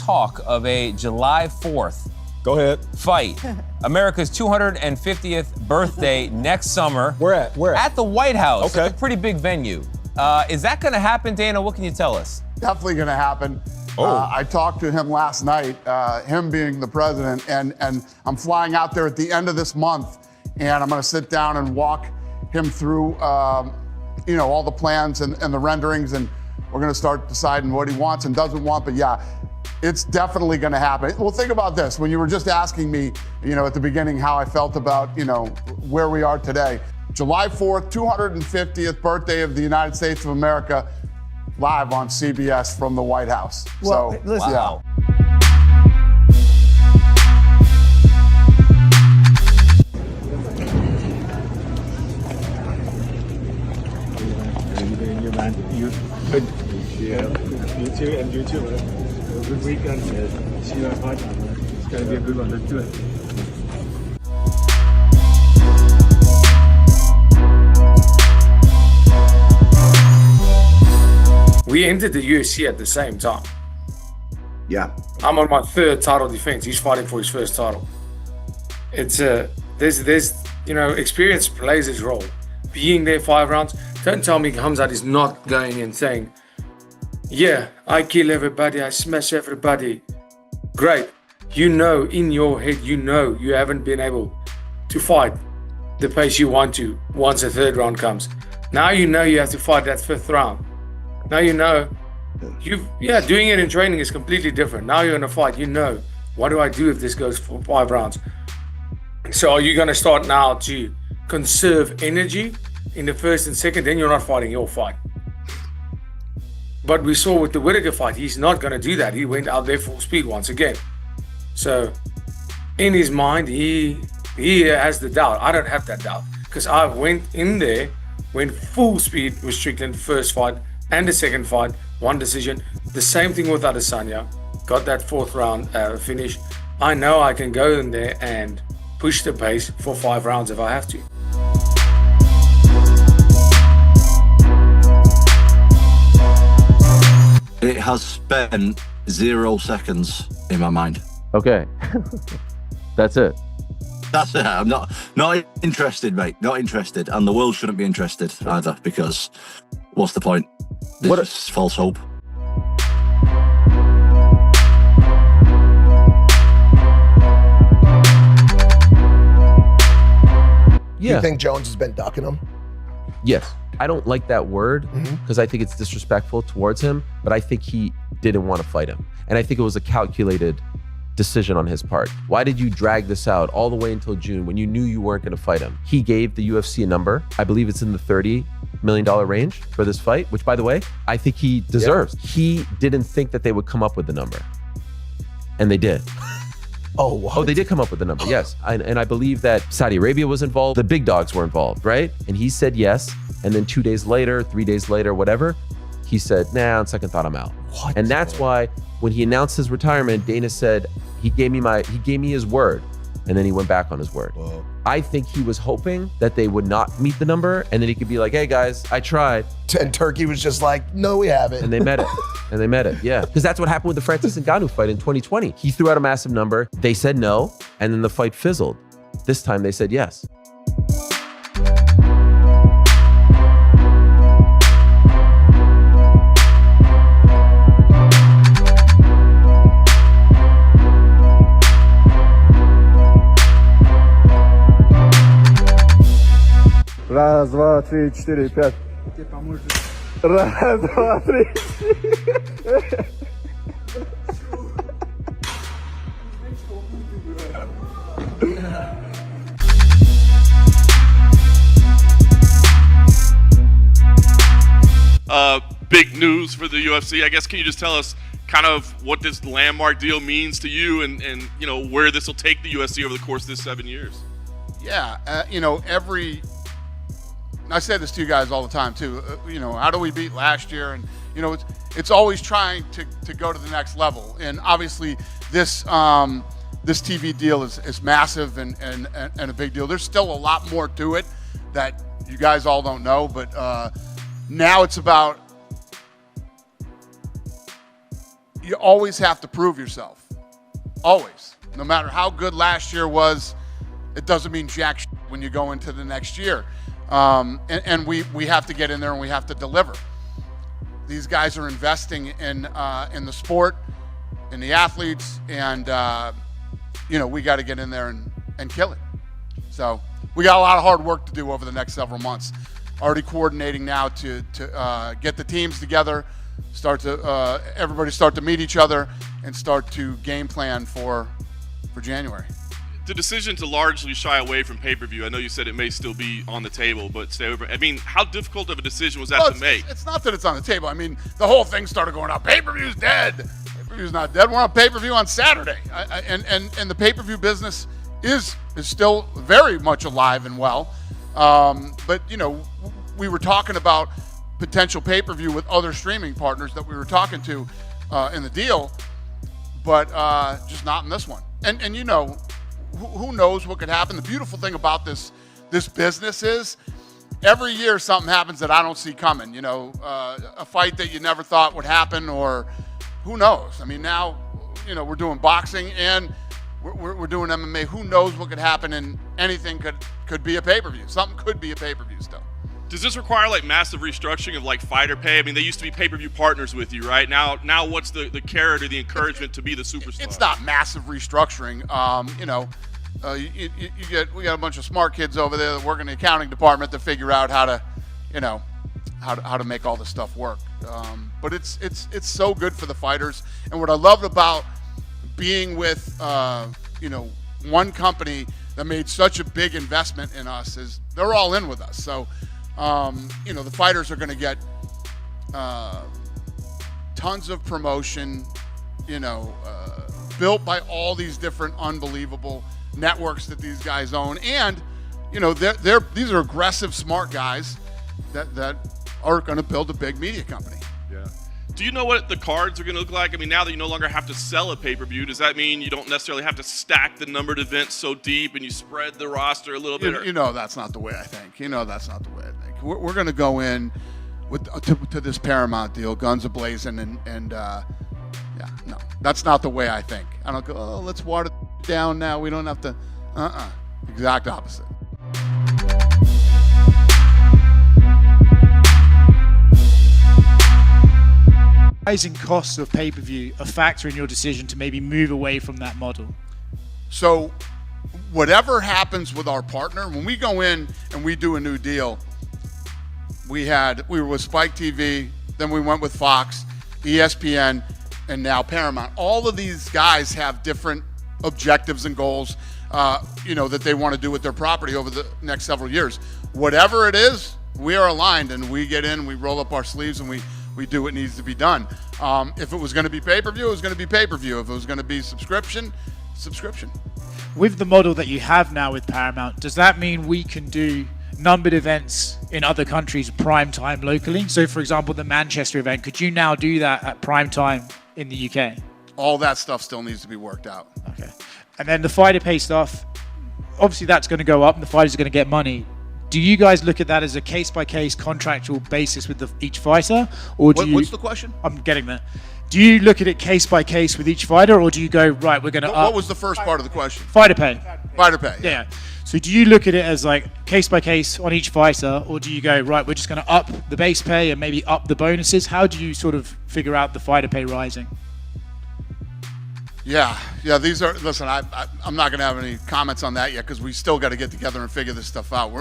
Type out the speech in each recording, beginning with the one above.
talk of a July 4th fight. America's 250th birthday next summer. Where at? At the White House. Okay. It's a pretty big venue. Is that going to happen, Dana? What can you tell us? Definitely going to happen. I talked to him last night, him being the president, and I'm flying out there at the end of this month, and I'm going to sit down and walk him through, all the plans and the renderings, and we're going to start deciding what he wants and doesn't want. But yeah, it's definitely going to happen. Well, think about this. When you were just asking me, at the beginning how I felt about, where we are today. July 4th, 250th birthday of the United States of America, live on CBS from the White House. Well, so, listen. Wow. You good? Yeah. You too, and you too. Good weekend. See you at fight. It's gonna be a good one. Let's do it. We entered the UFC at the same time. Yeah. I'm on my third title defense. He's fighting for his first title. It's there's experience plays its role. Being there 5 rounds. Don't tell me Khamzat is not going and saying, yeah, I kill everybody, I smash everybody. Great. In your head, you haven't been able to fight the pace you want to once the third round comes. Now you have to fight that 5th round. Now doing it in training is completely different. Now you're in a fight, what do I do if this goes for 5 rounds? So are you going to start now to conserve energy in the first and second, then you're not fighting your fight. But we saw with the Whittaker fight, he's not going to do that. He went out there full speed once again. So in his mind, he has the doubt. I don't have that doubt because I went in there, went full speed with Strickland first fight and the second fight, one decision. The same thing with Adesanya. Got that 4th round finish. I know I can go in there and push the pace for 5 rounds if I have to. It has spent 0 seconds in my mind. Okay. That's it. That's it. I'm not interested, mate. Not interested. And the world shouldn't be interested either, because what's the point? It's false hope. Do you think Jones has been ducking him? Yes. I don't like that word because I think it's disrespectful towards him, but I think he didn't want to fight him. And I think it was a calculated decision on his part. Why did you drag this out all the way until June when you knew you weren't going to fight him? He gave the UFC a number. I believe it's in the $30 million range for this fight, which, by the way, I think he deserves. Yeah. He didn't think that they would come up with the number. And they did. Oh, what? Oh, they did come up with the number, yes. And I believe that Saudi Arabia was involved. The big dogs were involved, right? And he said yes. And then 2 days later, 3 days later, whatever, he said, nah, on second thought, I'm out. What? And that's why when he announced his retirement, Dana said he gave me his word. And then he went back on his word. Whoa. I think he was hoping that they would not meet the number, and then he could be like, hey guys, I tried. And Turkey was just like, no, we haven't. And they met it. And they met it, yeah. Because that's what happened with the Francis Ngannou fight in 2020. He threw out a massive number. They said no, and then the fight fizzled. This time they said yes. Раз, два, три, четыре, пять. Раз, два, три. Big news for the UFC. I guess, can you just tell us kind of what this landmark deal means to you and where this will take the UFC over the course of this 7 years? Yeah, I say this to you guys all the time too. How do we beat last year? And it's always trying to go to the next level. And obviously, this TV deal is massive and a big deal. There's still a lot more to it that you guys all don't know. But now it's about you always have to prove yourself. Always. No matter how good last year was, it doesn't mean jack shit when you go into the next year. And we have to get in there and we have to deliver. These guys are investing in the sport, in the athletes, and we got to get in there and kill it. So we got a lot of hard work to do over the next several months. Already coordinating now to get the teams together, everybody start to meet each other, and start to game plan for January. The decision to largely shy away from pay-per-view, I know you said it may still be on the table, but stay over. I mean, how difficult of a decision was that to make? It's not that it's on the table. I mean, the whole thing started going out. Pay-per-view's dead. Pay-per-view's not dead. We're on pay-per-view on Saturday, and the pay-per-view business is still very much alive and well. But we were talking about potential pay-per-view with other streaming partners that we were talking to in the deal, but just not in this one. And who knows what could happen? The beautiful thing about this business is every year something happens that I don't see coming. A fight that you never thought would happen, or who knows? I mean, now we're doing boxing and we're doing MMA. Who knows what could happen? And anything could be a pay-per-view. Something could be a pay-per-view still. Does this require massive restructuring of fighter pay? I mean, they used to be pay-per-view partners with you, right? Now what's the carrot or the encouragement to be the superstar? It's not massive restructuring. We got a bunch of smart kids over there that work in the accounting department to figure out how to make all this stuff work. But it's so good for the fighters. And what I loved about being with one company that made such a big investment in us is they're all in with us. So the fighters are going to get tons of promotion, built by all these different unbelievable networks that these guys own. And, these are aggressive, smart guys that are going to build a big media company. Yeah. Do you know what the cards are going to look like? I mean, now that you no longer have to sell a pay-per-view, does that mean you don't necessarily have to stack the numbered events so deep and you spread the roster a little bit? That's not the way I think. That's not the way I think. We're going to go in to this Paramount deal, guns a-blazing, and no, that's not the way I think. I don't go, let's water it down now. We don't have to. Exact opposite. Rising costs of pay-per-view a factor in your decision to maybe move away from that model? So whatever happens with our partner, when we go in and we do a new deal, we were with Spike TV, then we went with Fox, ESPN, and now Paramount. All of these guys have different objectives and goals, that they want to do with their property over the next several years. Whatever it is, we are aligned, and we get in, we roll up our sleeves, and we do what needs to be done. If it was going to be pay-per-view, it was going to be pay-per-view. If it was going to be subscription. With the model that you have now with Paramount, does that mean we can do numbered events in other countries prime time locally? So, for example, the Manchester event, could you now do that at prime time in the UK? All that stuff still needs to be worked out. Okay. And then the fighter pay stuff, obviously that's going to go up and the fighters are going to get money. Do you guys look at that as a case-by-case contractual basis with each fighter? Or what's the question? I'm getting that. Do you look at it case-by-case with each fighter, or do you go, right, we're going to What was the first part of the question? Fighter pay. Fighter pay. Yeah. So do you look at it as case-by-case on each fighter, or do you go, right, we're just going to up the base pay and maybe up the bonuses? How do you sort of figure out the fighter pay rising? Yeah. Listen, I'm not going to have any comments on that yet because we still got to get together and figure this stuff out.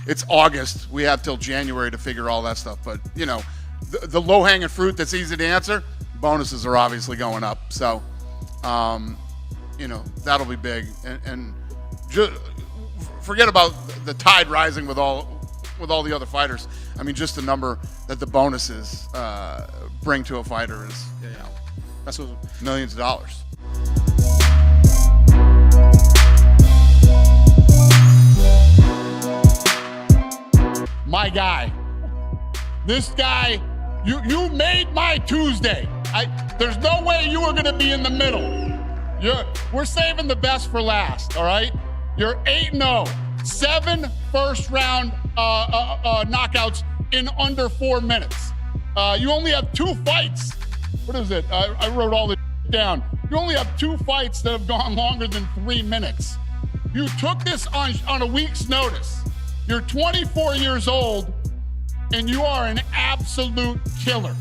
It's August. We have till January to figure all that stuff. But, the low-hanging fruit that's easy to answer, bonuses are obviously going up. So, that'll be big. And just forget about the tide rising with all the other fighters. I mean, just the number that the bonuses bring to a fighter is, that's millions of dollars. My guy, this guy, you made my Tuesday. There's no way you were gonna be in the middle. We're saving the best for last, all right? You're 8-0, 7 first-round knockouts in under 4 minutes. You only have 2 fights what is it? I wrote all this down. You only have 2 fights that have gone longer than 3 minutes. You took this on a week's notice. You're 24 years old, and you are an absolute killer.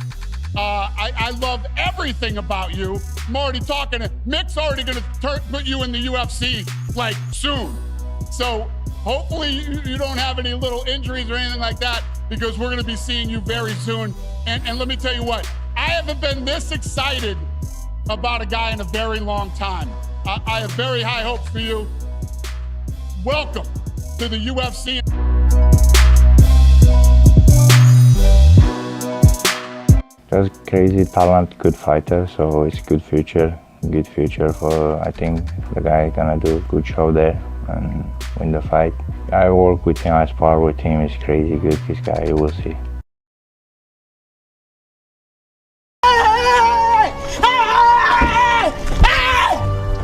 I love everything about you. I'm already talking. Mick's already going to put you in the UFC like soon. So hopefully you don't have any little injuries or anything like that, because we're going to be seeing you very soon. And let me tell you what, I haven't been this excited about a guy in a very long time. I have very high hopes for you. Welcome to the UFC. Just crazy talent, good fighter, so it's good future for, I think the guy gonna do a good show there and win the fight. I work with him, I spar with him, he's crazy good, this guy, you will see.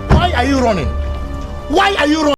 Why are you running? Why are you running?